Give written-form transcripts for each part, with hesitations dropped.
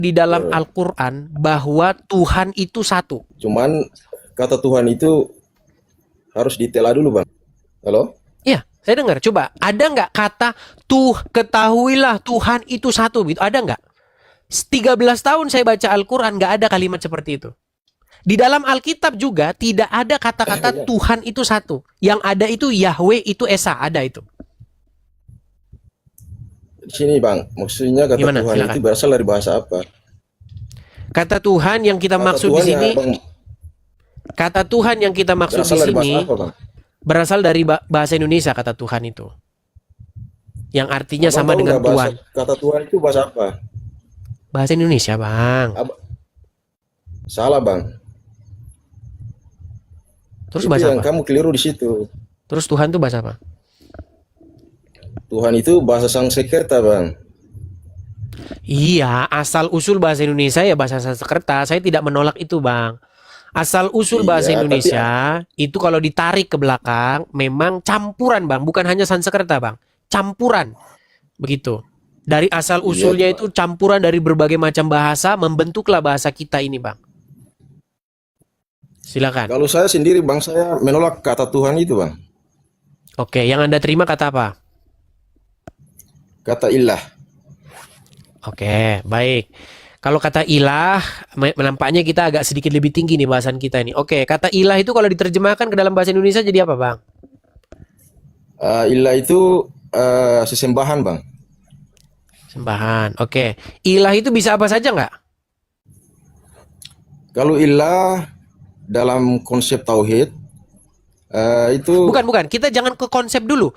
di dalam Al-Quran bahwa Tuhan itu satu. Cuman kata Tuhan itu harus ditela dulu, Bang. Halo? Iya, saya dengar. Coba, ada nggak kata ketahuilah Tuhan itu satu gitu? Ada nggak? 13 tahun saya baca Al-Quran nggak ada kalimat seperti itu. Di dalam Alkitab juga tidak ada kata-kata Tuhan itu satu. Yang ada itu Yahweh itu Esa, ada itu. Di sini, Bang, maksudnya kata Gimana? Tuhan Silakan. itu berasal dari bahasa apa? Kata Tuhan yang kita Kata maksud di Tuhan sini, Bang, kata Tuhan yang kita maksud berasal di dari bahasa sini apa, Bang? berasal dari bahasa Indonesia kata Tuhan itu. Yang artinya Abang sama tahu dengan nggak bahasa Tuhan. kata Tuhan itu bahasa apa? Bahasa Indonesia, Bang. Salah, Bang. Terus Itu bahasa yang apa? kamu keliru di situ. Terus Tuhan itu bahasa apa? Tuhan itu bahasa Sanskerta, Bang. Iya, asal usul bahasa Indonesia ya bahasa Sanskerta. Saya tidak menolak itu, Bang. Asal usul bahasa Iya, tapi Indonesia itu kalau ditarik ke belakang memang campuran, Bang, bukan hanya Sanskerta, Bang. Campuran. Begitu. Dari asal iya, usulnya Bang. itu campuran dari berbagai macam bahasa membentuklah bahasa kita ini, Bang. Silakan. Kalau saya sendiri, Bang, saya menolak kata Tuhan itu, Bang. Oke, yang Anda terima kata apa? Kata ilah. Oke, baik. Kalau kata ilah, menampaknya kita agak sedikit lebih tinggi nih bahasan kita ini. Oke, kata ilah itu kalau diterjemahkan ke dalam bahasa Indonesia jadi apa, Bang? Ilah itu sesembahan, Bang. Sembahan. Oke. Ilah itu bisa apa saja nggak? Kalau ilah dalam konsep tauhid itu Bukan. Kita jangan ke konsep dulu.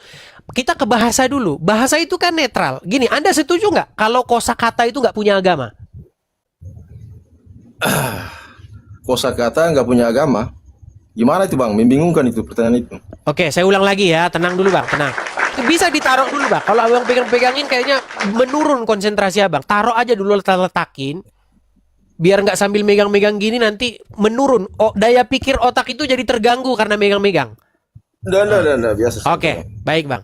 Kita ke bahasa dulu. Bahasa itu kan netral. Gini, Anda setuju nggak kalau kosakata itu nggak punya agama? kosakata nggak punya agama. Gimana itu, Bang? Membingungkan itu pertanyaan itu. Oke, saya ulang lagi ya. Tenang dulu, Bang. Tenang. Bisa ditaruh dulu, Bang. Kalau Abang pegang-pegangin kayaknya menurun konsentrasi Abang. Taruh aja dulu, letak-letakin. Biar nggak sambil megang-megang gini nanti menurun. Oh, daya pikir otak itu jadi terganggu karena megang-megang. Enggak, biasa saja, Oke, Bang. baik, Bang.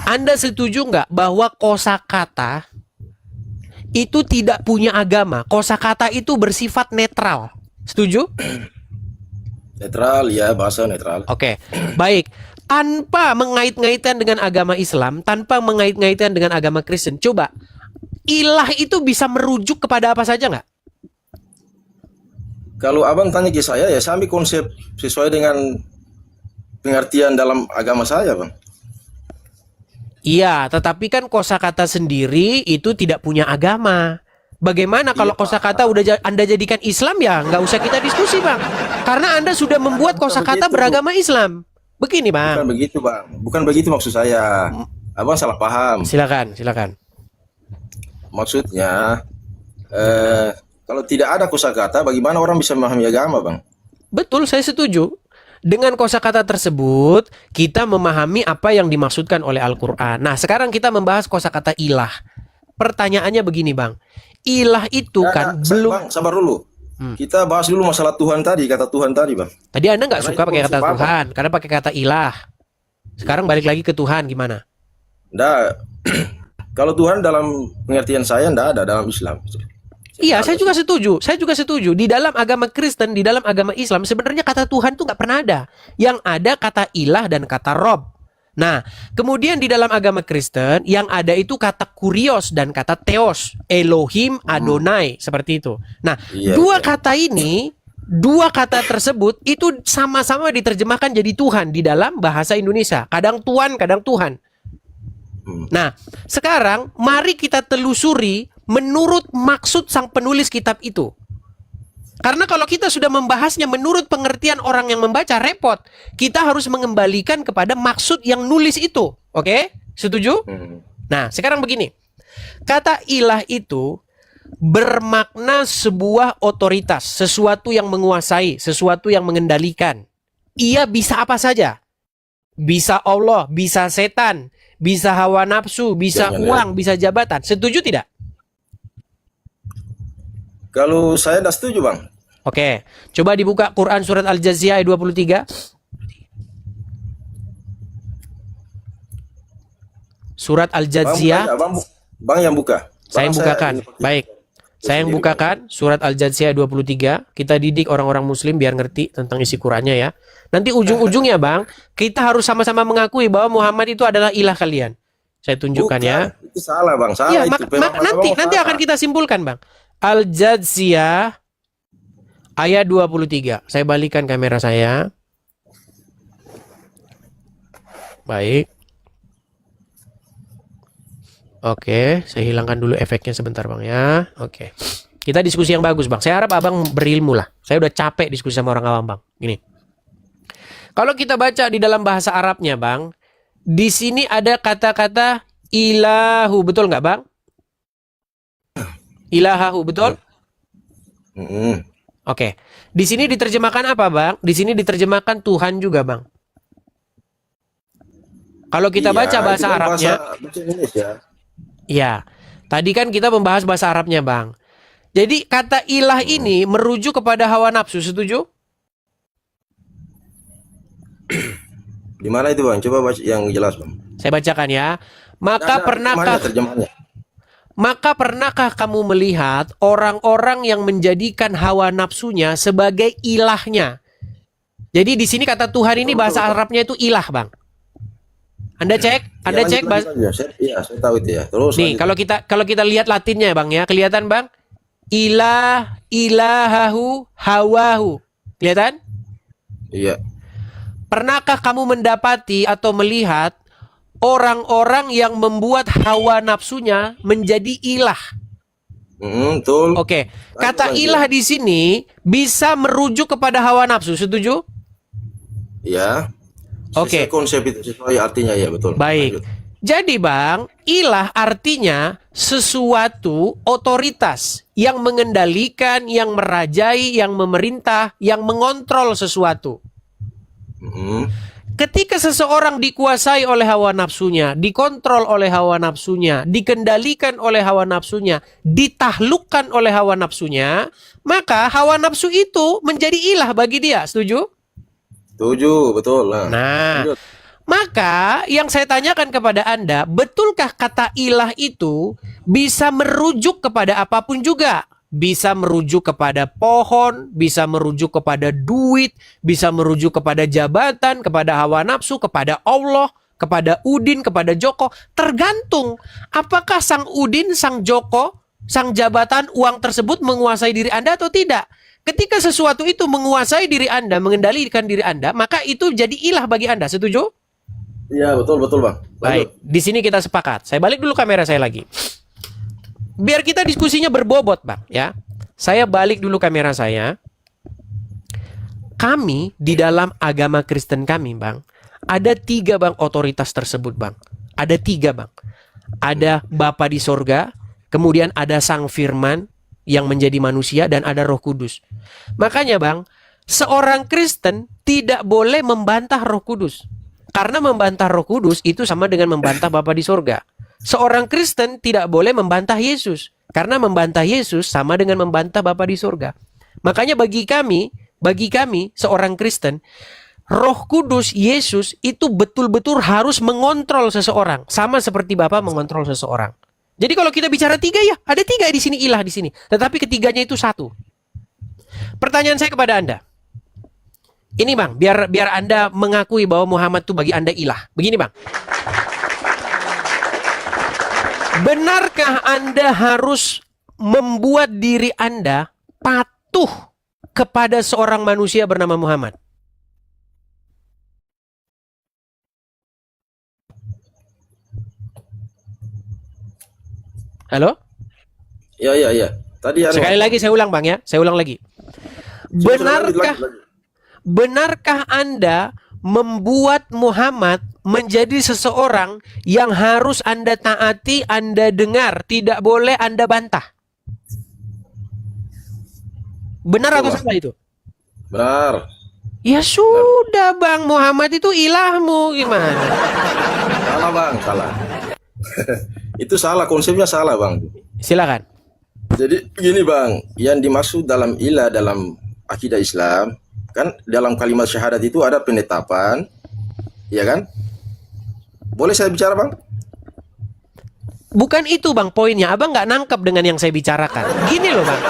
Anda setuju nggak bahwa kosakata itu tidak punya agama? Kosakata itu bersifat netral. Setuju? Netral, ya, bahasa netral. Oke, baik. Tanpa mengait-ngaitkan dengan agama Islam, tanpa mengait-ngaitkan dengan agama Kristen, coba ilah itu bisa merujuk kepada apa saja nggak? Kalau Abang tanya ke saya, ya saya ambil konsep sesuai dengan pengertian dalam agama saya, Bang. Iya, tetapi kan kosakata sendiri itu tidak punya agama. Bagaimana kalau Iya, kosakata udah Anda jadikan Islam ya nggak usah kita diskusi, Bang. Karena Anda sudah membuat bukan kosakata begitu, beragama Islam. Begini, bukan Bang. begitu, Bang. Bukan begitu maksud saya. Abang salah paham. Silakan. Maksudnya, kalau tidak ada kosakata, bagaimana orang bisa memahami agama, Bang? Betul, saya setuju. Dengan kosakata tersebut, kita memahami apa yang dimaksudkan oleh Al-Quran. Nah, sekarang kita membahas kosakata ilah. Pertanyaannya begini, Bang. Ilah itu kan belum... Bang, sabar dulu. Kita bahas dulu masalah Tuhan tadi, kata Tuhan tadi, Bang. Tadi Anda nggak Karena suka itu pakai kata konsep apa? Tuhan, karena pakai kata ilah. Sekarang balik lagi ke Tuhan, gimana? Nggak, kalau Tuhan dalam pengertian saya nggak ada dalam Islam. Iya, saya juga setuju. Saya juga setuju. Di dalam agama Kristen, di dalam agama Islam, sebenarnya kata Tuhan itu nggak pernah ada. Yang ada kata ilah dan kata rob. Nah, kemudian di dalam agama Kristen, yang ada itu kata kurios dan kata theos. Elohim, Adonai, seperti itu. Nah, Iya, dua iya. kata ini, dua kata tersebut, itu sama-sama diterjemahkan jadi Tuhan di dalam bahasa Indonesia. Kadang Tuhan, kadang Tuhan. Nah, sekarang mari kita telusuri menurut maksud sang penulis kitab itu. Karena kalau kita sudah membahasnya menurut pengertian orang yang membaca, repot. Kita harus mengembalikan kepada maksud yang nulis itu. Oke? Setuju? Nah, sekarang begini. Kata ilah itu bermakna sebuah otoritas, sesuatu yang menguasai, sesuatu yang mengendalikan. Ia bisa apa saja. Bisa Allah, bisa setan, bisa hawa nafsu, bisa Jangan, uang, bisa jabatan. Setuju tidak? Kalau saya tidak setuju, Bang. Oke, coba dibuka Quran surat Al-Jaziah ayat 23. Surat Bang, Al-Jaziah, bang yang buka. saya Bang, bukakan. ini pakai- Baik. Saya yang bukakan surat Al-Jathiyah 23. Kita didik orang-orang muslim biar ngerti tentang isi Qurannya ya. Nanti ujung-ujungnya Bang, kita harus sama-sama mengakui bahwa Muhammad itu adalah ilah kalian. Saya tunjukkan ya. Itu salah bang, salah Iya, itu. nanti akan kita simpulkan Bang. Al-Jathiyah ayat 23. Saya balikan kamera saya. Baik. Oke, saya hilangkan dulu efeknya sebentar Bang ya. Oke. Kita diskusi yang bagus Bang. Saya harap Abang berilmu lah. Saya udah capek diskusi sama orang awam Bang. Gini. Kalau kita baca di dalam bahasa Arabnya Bang, di sini ada kata-kata ilahu, betul nggak Bang? Ilahahu, betul? Oke. Di sini diterjemahkan apa Bang? Di sini diterjemahkan Tuhan juga Bang. Kalau kita baca bahasa Arabnya, bahasa Indonesia. ya, tadi kan kita membahas bahasa Arabnya Bang. Jadi kata ilah ini merujuk kepada hawa nafsu, setuju? Di mana itu bang? Coba baca yang jelas bang. Saya bacakan ya. Maka pernahkah kamu melihat orang-orang yang menjadikan hawa nafsunya sebagai ilahnya? Jadi di sini kata Tuhan ini bahasa Arabnya itu ilah Bang. Anda cek, Iya, saya tahu itu ya. Terus nih, kalau kita lihat Latinnya Bang ya, kelihatan Bang? Ilah, ilahahu, hawahu. Kelihatan? Iya. Pernahkah kamu mendapati atau melihat orang-orang yang membuat hawa nafsunya menjadi ilah? Betul. Oke, kata ilah di sini bisa merujuk kepada hawa nafsu, setuju? Ya. Oke. Konsep itu sesuai artinya ya betul. Baik. Lanjut. Jadi Bang, ilah artinya sesuatu otoritas yang mengendalikan, yang merajai, yang memerintah, yang mengontrol sesuatu. Ketika seseorang dikuasai oleh hawa nafsunya, dikontrol oleh hawa nafsunya, dikendalikan oleh hawa nafsunya, ditaklukkan oleh hawa nafsunya, maka hawa nafsu itu menjadi ilah bagi dia. Setuju? Setuju, betul. Nah, lanjut. maka yang saya tanyakan kepada Anda, betulkah kata ilah itu bisa merujuk kepada apapun juga? Bisa merujuk kepada pohon, bisa merujuk kepada duit, bisa merujuk kepada jabatan, kepada hawa nafsu, kepada Allah, kepada Udin, kepada Joko. Tergantung apakah sang Udin, sang Joko, sang jabatan, uang tersebut menguasai diri Anda atau tidak. Ketika sesuatu itu menguasai diri Anda, mengendalikan diri Anda, maka itu jadi ilah bagi Anda. Setuju? Iya, betul bang. Lanjut. Baik, di sini kita sepakat. Saya balik dulu kamera saya lagi. Biar kita diskusinya berbobot, Bang, ya. Saya balik dulu kamera saya. Kami di dalam agama Kristen kami, Bang, ada 3 Bang otoritas tersebut, Bang. Ada 3 Bang. Ada Bapa di sorga, kemudian ada Sang Firman yang menjadi manusia, dan ada Roh Kudus. Makanya Bang, seorang Kristen tidak boleh membantah Roh Kudus. Karena membantah Roh Kudus itu sama dengan membantah Bapa di sorga. Seorang Kristen tidak boleh membantah Yesus. Karena membantah Yesus sama dengan membantah Bapa di sorga. Makanya bagi kami seorang Kristen, Roh Kudus, Yesus itu betul-betul harus mengontrol seseorang. Sama seperti Bapa mengontrol seseorang. Jadi kalau kita bicara 3 ya, ada 3 di sini, ilah di sini. Tetapi ketiganya itu satu. Pertanyaan saya kepada Anda. Ini Bang, biar Anda mengakui bahwa Muhammad itu bagi Anda ilah. Begini Bang. Benarkah Anda harus membuat diri Anda patuh kepada seorang manusia bernama Muhammad? Halo? Iya. Tadi Sekali lagi saya ulang Bang ya. Saya ulang lagi. Benarkah Anda membuat Muhammad menjadi seseorang yang harus Anda taati, Anda dengar, tidak boleh Anda bantah? Benar atau salah itu? Benar. Ya sudah Bang, Muhammad itu ilahmu, gimana? Salah Bang, salah. Itu salah, konsepnya salah Bang. Silakan. Jadi begini Bang, yang dimaksud dalam ilah dalam akidah Islam, kan dalam kalimat syahadat itu ada penetapan, ya kan? Boleh saya bicara Bang? Bukan itu bang poinnya. Abang nggak nangkep dengan yang saya bicarakan. Gini loh bang.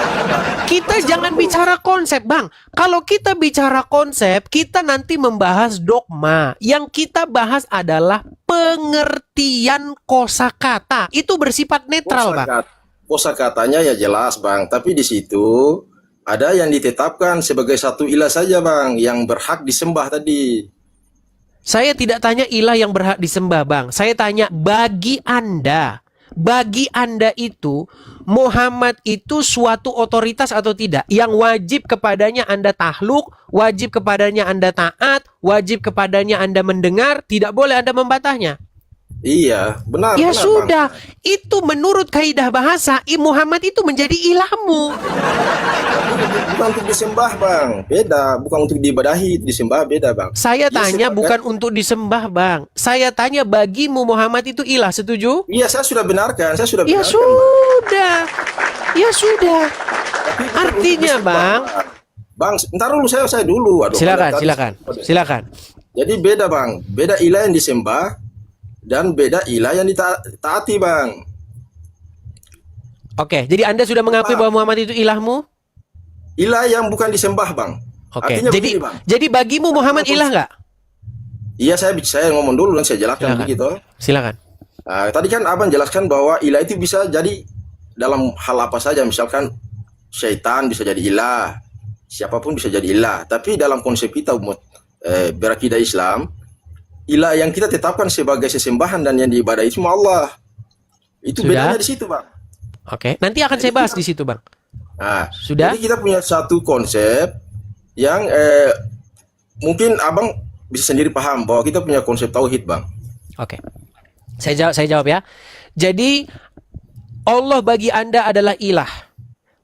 Kita jangan bicara konsep bang. Kalau kita bicara konsep, kita nanti membahas dogma. Yang kita bahas adalah pengertian kosakata. Itu bersifat netral bang. Kosakatanya ya jelas bang, tapi di situ ada yang ditetapkan sebagai satu ilah saja bang, yang berhak disembah tadi. Saya tidak tanya ilah yang berhak disembah bang. Saya tanya bagi Anda. Bagi Anda itu, Muhammad itu suatu otoritas atau tidak? Yang wajib kepadanya Anda takluk, wajib kepadanya Anda taat, wajib kepadanya Anda mendengar, tidak boleh Anda membantahnya. Iya, benar. Ya benar, sudah, bang. itu menurut kaidah bahasa, Muhammad itu menjadi ilahmu. Bukan untuk disembah bang, beda. Bukan untuk diibadahi, disembah beda bang. Saya Dia tanya sebagai- bukan untuk disembah bang. Saya tanya bagimu Muhammad itu ilah, setuju? Iya, saya sudah benarkan, saya sudah Ya benarkan. sudah, ya sudah. Tapi bukan Artinya untuk bang, disembah, bang, ntar dulu saya dulu. Aduh, silakan, tadi- silakan, silakan. Jadi beda bang, beda ilah yang disembah dan beda ilah yang ditaati bang. Oke, jadi Anda sudah mengakui Bang. bahwa Muhammad itu ilahmu? Ilah yang bukan disembah bang. Oke, Artinya jadi begini, bang. jadi bagimu Muhammad ilah nggak? Iya, saya ngomong dulu dan saya jelaskan Silakan. begitu. Silakan. Tadi kan abang jelaskan bahwa ilah itu bisa jadi dalam hal apa saja, misalkan syaitan bisa jadi ilah, siapapun bisa jadi ilah. Tapi dalam konsep kita umat berakidah Islam, ilah yang kita tetapkan sebagai sesembahan dan yang diibadahi cuma Allah. Itu Sudah? bedanya di situ bang. Oke, nanti akan saya bahas di situ bang. Nah, Sudah? jadi kita punya satu konsep yang mungkin abang bisa sendiri paham bahwa kita punya konsep tauhid bang. Oke. Saya jawab ya. Jadi Allah bagi Anda adalah ilah.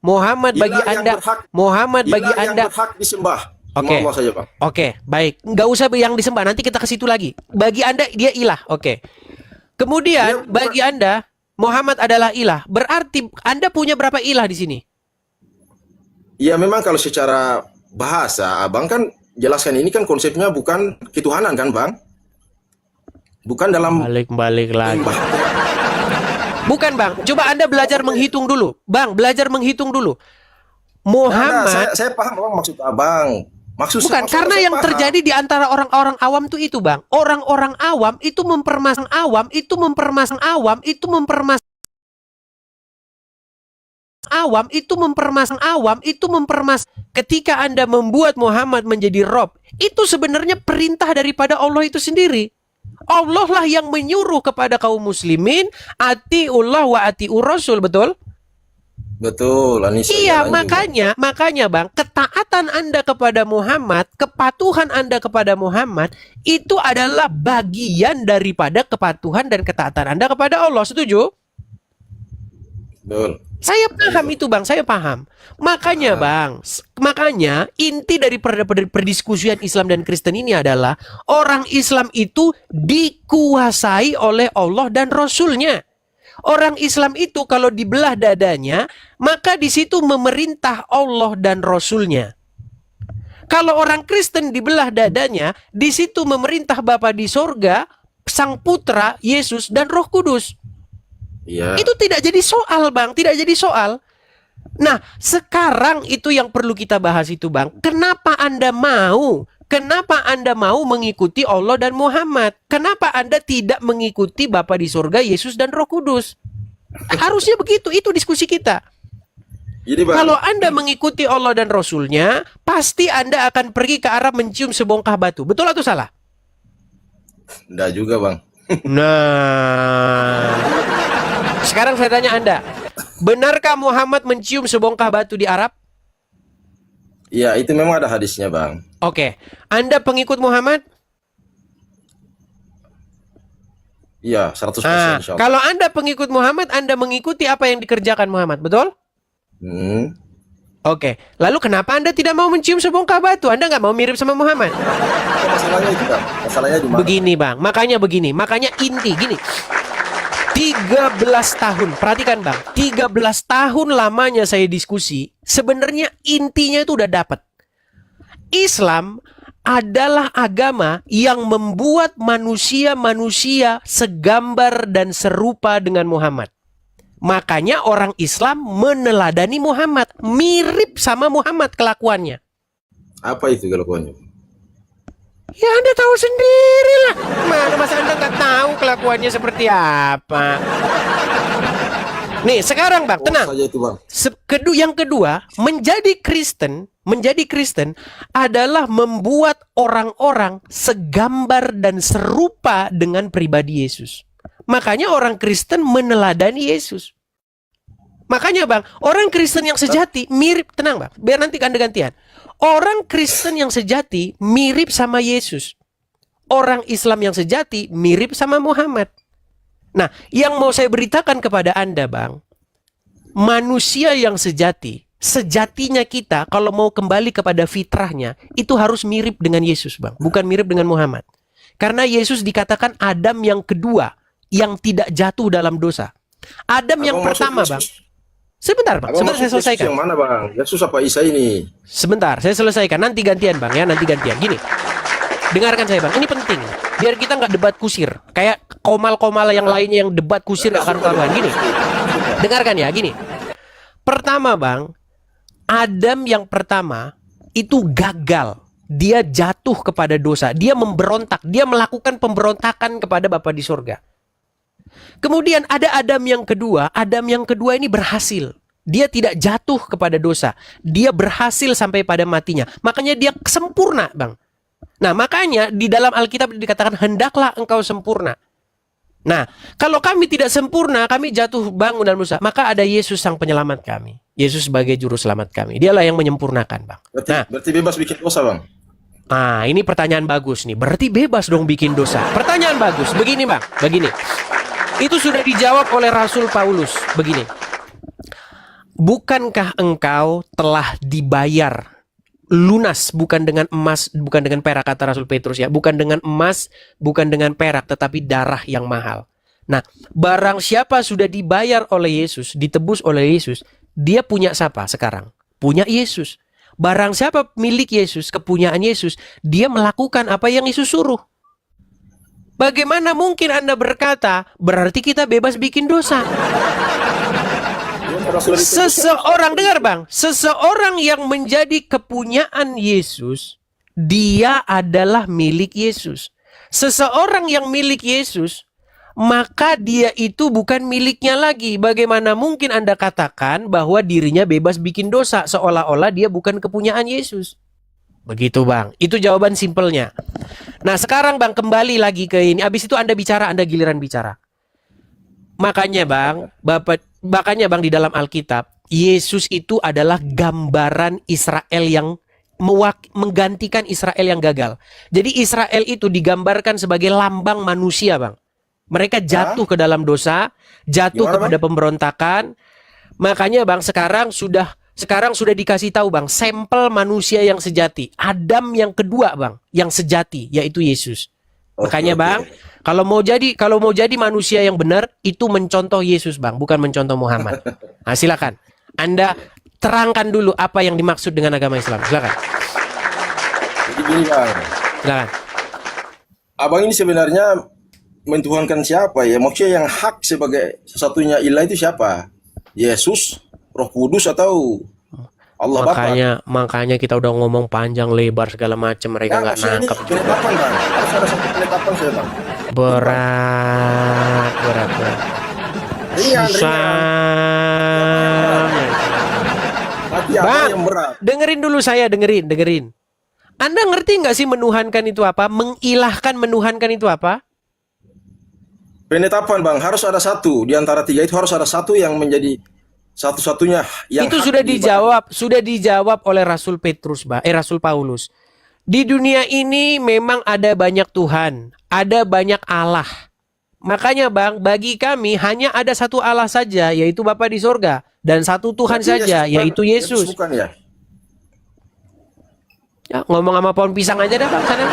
Muhammad bagi Ilah yang Anda berhak- Muhammad bagi Ilah yang Anda. berhak disembah. Cuma Oke. Allah saja bang. Oke, baik. Nggak usah yang disembah. Nanti kita ke situ lagi. Bagi Anda dia ilah. Oke. Kemudian Dia bagi Anda Muhammad adalah ilah. Berarti Anda punya berapa ilah di sini? Ya memang kalau secara bahasa abang kan jelaskan ini kan konsepnya bukan ketuhanan kan bang. Bukan dalam Balik lagi. Bukan bang. Coba Anda belajar menghitung dulu. Bang, belajar menghitung dulu. Nah, Muhammad. saya paham abang maksud abang. Bukan, karena yang terjadi di antara orang-orang awam tuh itu bang. Orang-orang awam itu mempermasang awam, itu mempermasang awam, itu mempermasang awam, itu mempermasang awam, itu mempermas. Ketika Anda membuat Muhammad menjadi Rob, itu sebenarnya perintah daripada Allah itu sendiri. Allah lah yang menyuruh kepada kaum muslimin, atiullah wa atiur rasul, betul? Betul. Anissa, Iya, jalan juga. makanya bang, ketaatan Anda kepada Muhammad, kepatuhan Anda kepada Muhammad, itu adalah bagian daripada kepatuhan dan ketaatan Anda kepada Allah. Setuju? Betul. Saya paham itu bang, saya paham. Makanya bang, makanya inti dari perdiskusian Islam dan Kristen ini adalah orang Islam itu dikuasai oleh Allah dan Rasulnya. Orang Islam itu kalau dibelah dadanya, maka di situ memerintah Allah dan Rasulnya. Kalau orang Kristen dibelah dadanya, di situ memerintah Bapa di sorga, Sang Putra, Yesus, dan Roh Kudus. Iya. Itu tidak jadi soal bang, tidak jadi soal. Nah sekarang itu yang perlu kita bahas itu bang. Kenapa Anda mau mengikuti Allah dan Muhammad? Kenapa Anda tidak mengikuti Bapa di surga, Yesus dan Roh Kudus? Harusnya begitu, itu diskusi kita. Jadi bang. Kalau Anda mengikuti Allah dan Rasulnya, pasti Anda akan pergi ke arah mencium sebongkah batu. Betul atau salah? Enggak juga bang. Nah, sekarang saya tanya Anda, benarkah Muhammad mencium sebongkah batu di Arab? Iya, itu memang ada hadisnya bang. Oke, Anda pengikut Muhammad? Iya, 100% Ah, insya Allah. kalau Anda pengikut Muhammad, Anda mengikuti apa yang dikerjakan Muhammad, betul? Hmm. Oke, lalu kenapa Anda tidak mau mencium sebongkah batu? Anda nggak mau mirip sama Muhammad? Apa masalahnya itu bang? Masalahnya di mana? Begini bang, makanya inti gini. 13 tahun, perhatikan bang, 13 tahun lamanya saya diskusi, sebenarnya intinya itu udah dapat. Islam adalah agama yang membuat manusia-manusia segambar dan serupa dengan Muhammad. Makanya orang Islam meneladani Muhammad, mirip sama Muhammad kelakuannya. Apa itu kelakuannya? Ya Anda tahu sendiri lah. Mana masa Anda nggak tahu kelakuannya seperti apa? Nih sekarang Bang, tenang. Saja itu, Bang. Yang kedua, menjadi Kristen adalah membuat orang-orang segambar dan serupa dengan pribadi Yesus. Makanya orang Kristen meneladani Yesus. Makanya Bang, orang Kristen yang sejati mirip, tenang Bang, biar nanti Anda gantian. Orang Kristen yang sejati mirip sama Yesus. Orang Islam yang sejati mirip sama Muhammad. Nah, yang mau saya beritakan kepada Anda Bang, manusia yang sejati, sejatinya kita kalau mau kembali kepada fitrahnya, itu harus mirip dengan Yesus Bang, bukan mirip dengan Muhammad. Karena Yesus dikatakan Adam yang kedua, yang tidak jatuh dalam dosa. Adam yang pertama Bang. Sebentar Bang, sebentar saya selesaikan. Yang mana Bang? Yesus apa Isa ini? Sebentar, saya selesaikan. Nanti gantian Bang ya, nanti gantian. Gini, dengarkan saya Bang, ini penting. Biar kita nggak debat kusir. Kayak komal-komal yang lainnya yang debat kusir nggak akan karuan. Gini, dengarkan ya, gini. Pertama Bang, Adam yang pertama itu gagal. Dia jatuh kepada dosa. Dia memberontak. Dia melakukan pemberontakan kepada Bapa di surga. Kemudian ada Adam yang kedua. Adam yang kedua ini berhasil. Dia tidak jatuh kepada dosa. Dia berhasil sampai pada matinya. Makanya dia sempurna Bang. Nah makanya di dalam Alkitab dikatakan hendaklah engkau sempurna. Nah kalau kami tidak sempurna, kami jatuh bangun dalam dosa, maka ada Yesus sang penyelamat kami. Yesus sebagai juru selamat kami. Dialah yang menyempurnakan Bang. Berarti bebas bikin dosa Bang. Nah ini pertanyaan bagus nih. Berarti bebas dong bikin dosa. Pertanyaan bagus. Begini Bang, begini. Itu sudah dijawab oleh Rasul Paulus. Begini. Bukankah engkau telah dibayar lunas, bukan dengan emas, bukan dengan perak, kata Rasul Petrus ya, bukan dengan emas, bukan dengan perak, tetapi darah yang mahal. Nah, barang siapa sudah dibayar oleh Yesus, ditebus oleh Yesus, dia punya siapa sekarang? Punya Yesus. Barang siapa milik Yesus, kepunyaan Yesus, dia melakukan apa yang Yesus suruh. Bagaimana mungkin Anda berkata, berarti kita bebas bikin dosa? Seseorang, dengar Bang, seseorang yang menjadi kepunyaan Yesus, dia adalah milik Yesus. Seseorang yang milik Yesus, maka dia itu bukan miliknya lagi. Bagaimana mungkin Anda katakan bahwa dirinya bebas bikin dosa, seolah-olah dia bukan kepunyaan Yesus? Begitu Bang, itu jawaban simpelnya. Nah sekarang Bang, kembali lagi ke ini. Habis itu Anda bicara, Anda giliran bicara. Makanya Bang, makanya Bang, di dalam Alkitab, Yesus itu adalah gambaran Israel yang menggantikan Israel yang gagal. Jadi Israel itu digambarkan sebagai lambang manusia Bang. Mereka jatuh ke dalam dosa, jatuh kepada pemberontakan. Makanya Bang, sekarang sudah dikasih tahu Bang, sampel manusia yang sejati. Adam yang kedua Bang, yang sejati, yaitu Yesus. Makanya Bang, kalau mau jadi manusia yang benar, itu mencontoh Yesus Bang, bukan mencontoh Muhammad. Nah, silakan Anda terangkan dulu apa yang dimaksud dengan agama Islam. Silakan. Jadi gini Bang, Silakan. Abang ini sebenarnya mentuhankan siapa ya? Maksudnya yang hak sebagai satu-satunya ilah itu siapa? Yesus, Roh Kudus, atau Allah Bapa? Makanya kita udah ngomong panjang lebar segala macam, mereka nggak nangkep. Penetapan Bang, harus ada satu penetapan saya Bang. Berat. Susah. Tapi apa Bang, yang berat? dengerin dulu saya, dengerin. Anda ngerti nggak sih menuhankan itu apa? Mengilahkan, menuhankan itu apa? Penetapan Bang, harus ada satu di antara tiga itu, harus ada satu yang menjadi satu-satunya yang itu hak sudah dijawab oleh Rasul Petrus, Rasul Paulus. Di dunia ini memang ada banyak Tuhan, ada banyak Allah. Makanya Bang, bagi kami hanya ada satu Allah saja, yaitu Bapa di sorga, dan satu Tuhan saja, yaitu Yesus. Bukan ya? Ya, ngomong sama pohon pisang aja dah Bang, sana.